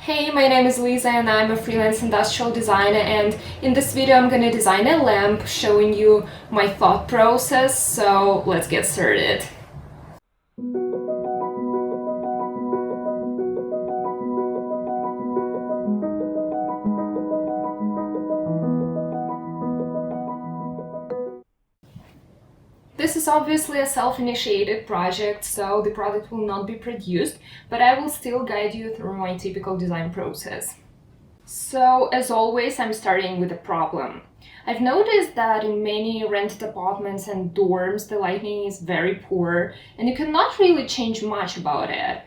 Hey, my name is Lisa and I'm a freelance industrial designer, and in this video I'm gonna design a lamp showing you my thought process, so let's get started. This is obviously a self-initiated project, so the product will not be produced, but I will still guide you through my typical design process. So, as always, I'm starting with a problem. I've noticed that in many rented apartments and dorms, the lighting is very poor, and you cannot really change much about it.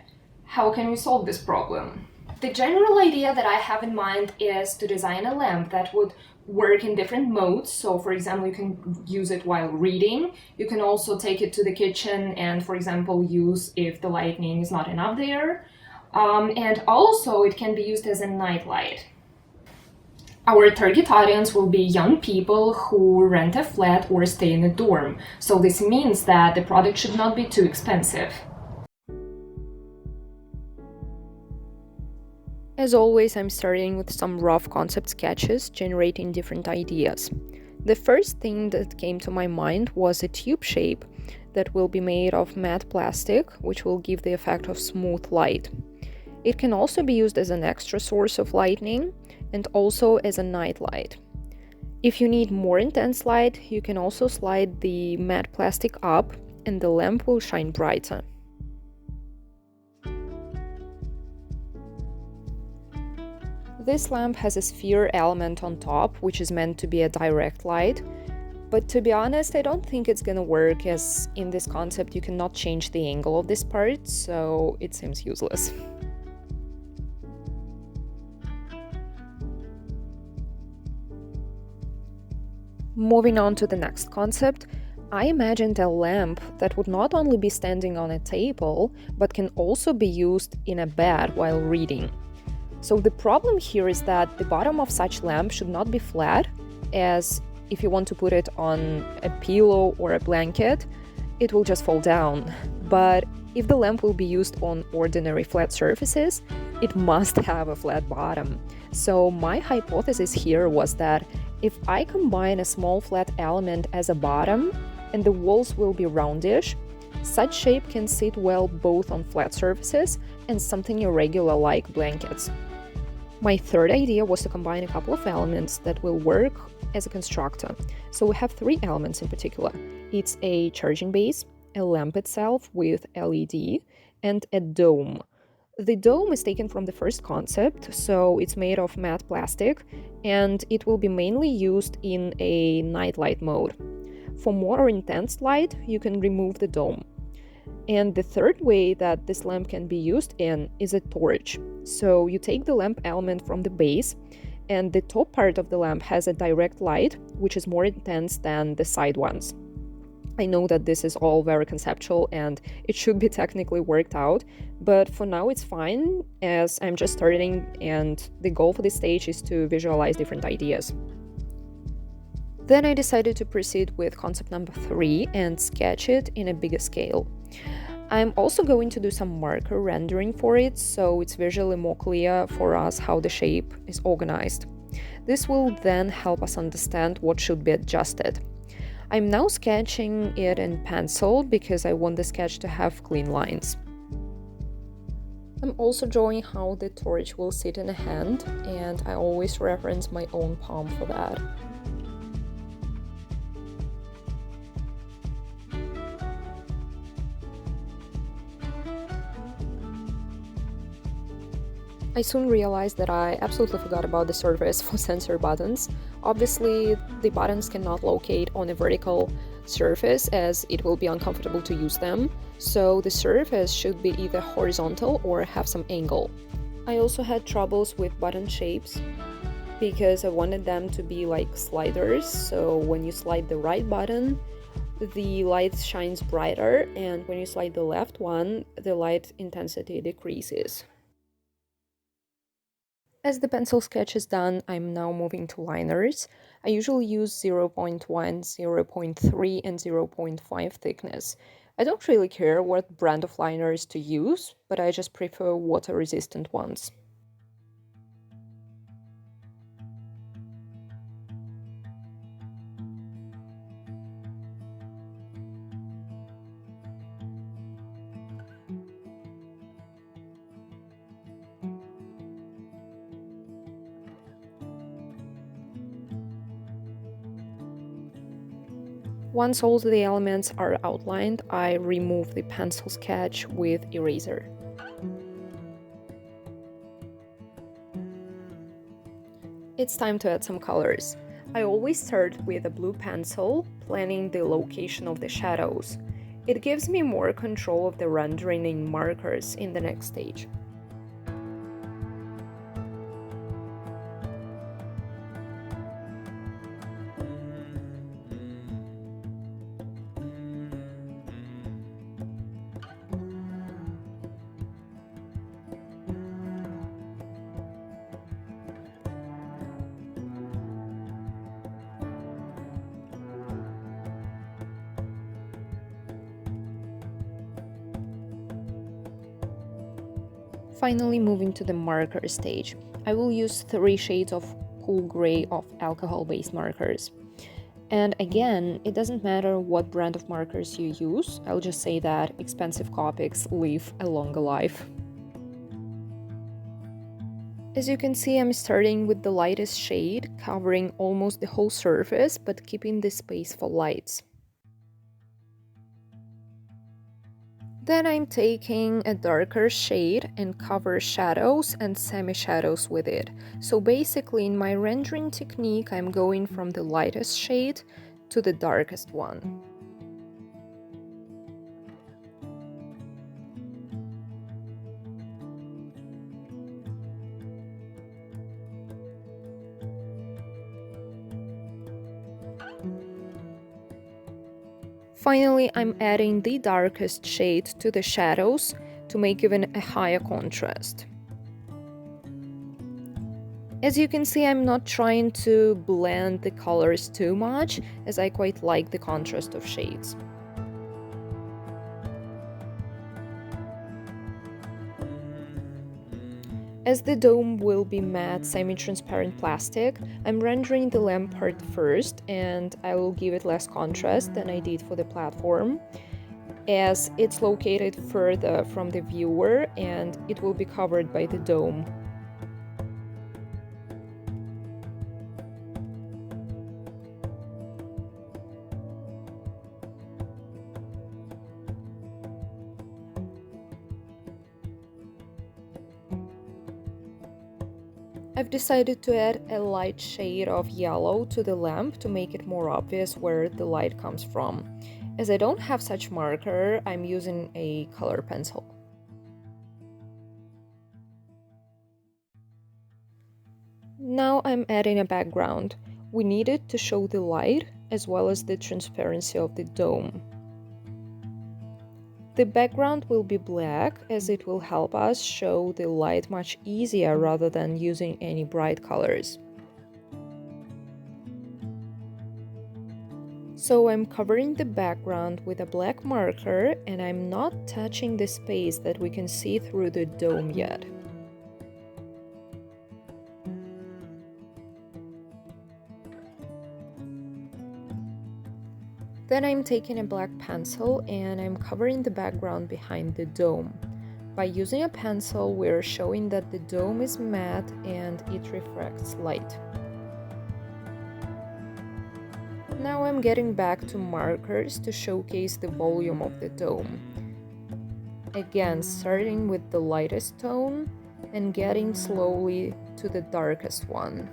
How can we solve this problem? The general idea that I have in mind is to design a lamp that would work in different modes. So, for example, you can use it while reading. You can also take it to the kitchen and, for example, use if the lighting is not enough there. And also, it can be used as a night light. Our target audience will be young people who rent a flat or stay in a dorm. So this means that the product should not be too expensive. As always, I'm starting with some rough concept sketches, generating different ideas. The first thing that came to my mind was a tube shape that will be made of matte plastic, which will give the effect of smooth light. It can also be used as an extra source of lighting and also as a night light. If you need more intense light, you can also slide the matte plastic up and the lamp will shine brighter. This lamp has a sphere element on top, which is meant to be a direct light. But to be honest, I don't think it's gonna work, as in this concept you cannot change the angle of this part, so it seems useless. Moving on to the next concept, I imagined a lamp that would not only be standing on a table, but can also be used in a bed while reading. So the problem here is that the bottom of such lamp should not be flat, as if you want to put it on a pillow or a blanket, it will just fall down. But if the lamp will be used on ordinary flat surfaces, it must have a flat bottom. So my hypothesis here was that if I combine a small flat element as a bottom and the walls will be roundish, such shape can sit well both on flat surfaces and something irregular like blankets. My third idea was to combine a couple of elements that will work as a constructor. So we have three elements in particular. It's a charging base, a lamp itself with LED, and a dome. The dome is taken from the first concept, so it's made of matte plastic, and it will be mainly used in a nightlight mode. For more intense light, you can remove the dome. And the third way that this lamp can be used in is a torch. So you take the lamp element from the base, and the top part of the lamp has a direct light, which is more intense than the side ones. I know that this is all very conceptual and it should be technically worked out, but for now it's fine, as I'm just starting and the goal for this stage is to visualize different ideas. Then I decided to proceed with concept number 3 and sketch it in a bigger scale. I'm also going to do some marker rendering for it, so it's visually more clear for us how the shape is organized. This will then help us understand what should be adjusted. I'm now sketching it in pencil because I want the sketch to have clean lines. I'm also drawing how the torch will sit in a hand, and I always reference my own palm for that. I soon realized that I absolutely forgot about the surface for sensor buttons. Obviously, the buttons cannot locate on a vertical surface as it will be uncomfortable to use them, so the surface should be either horizontal or have some angle. I also had troubles with button shapes because I wanted them to be like sliders, so when you slide the right button, the light shines brighter, and when you slide the left one, the light intensity decreases. As the pencil sketch is done, I'm now moving to liners. I usually use 0.1, 0.3, and 0.5 thickness. I don't really care what brand of liners to use, but I just prefer water-resistant ones. Once all the elements are outlined, I remove the pencil sketch with eraser. It's time to add some colors. I always start with a blue pencil, planning the location of the shadows. It gives me more control of the rendering in markers in the next stage. Finally, moving to the marker stage. I will use 3 shades of cool gray of alcohol-based markers. And again, it doesn't matter what brand of markers you use, I'll just say that expensive Copics live a longer life. As you can see, I'm starting with the lightest shade, covering almost the whole surface, but keeping the space for lights. Then I'm taking a darker shade and cover shadows and semi-shadows with it. So basically in my rendering technique, I'm going from the lightest shade to the darkest one. Finally, I'm adding the darkest shade to the shadows to make even a higher contrast. As you can see, I'm not trying to blend the colors too much, as I quite like the contrast of shades. As the dome will be matte semi-transparent plastic, I'm rendering the lamp part first, and I will give it less contrast than I did for the platform, as it's located further from the viewer and it will be covered by the dome. I've decided to add a light shade of yellow to the lamp to make it more obvious where the light comes from. As I don't have such marker, I'm using a color pencil. Now I'm adding a background. We need it to show the light as well as the transparency of the dome. The background will be black, as it will help us show the light much easier rather than using any bright colors. So I'm covering the background with a black marker, and I'm not touching the space that we can see through the dome yet. Then I'm taking a black pencil and I'm covering the background behind the dome. By using a pencil, we're showing that the dome is matte and it refracts light. Now I'm getting back to markers to showcase the volume of the dome. Again, starting with the lightest tone and getting slowly to the darkest one.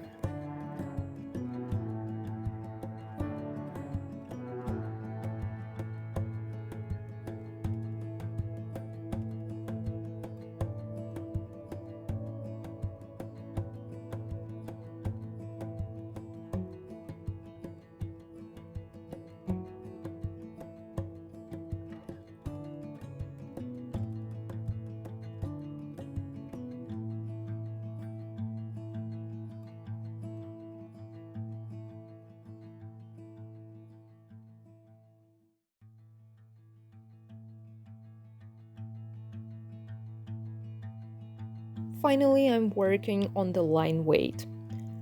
Finally, I'm working on the line weight.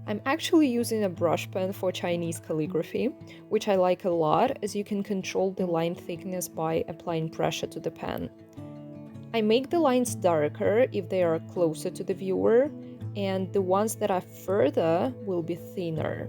I'm actually using a brush pen for Chinese calligraphy, which I like a lot, as you can control the line thickness by applying pressure to the pen. I make the lines darker if they are closer to the viewer, and the ones that are further will be thinner.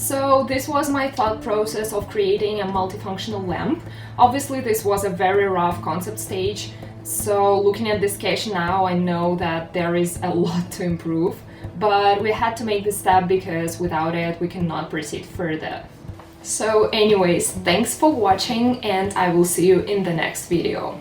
So this was my thought process of creating a multifunctional lamp. Obviously this was a very rough concept stage, so looking at the sketch now I know that there is a lot to improve, but we had to make this step because without it we cannot proceed further. So anyways, thanks for watching and I will see you in the next video.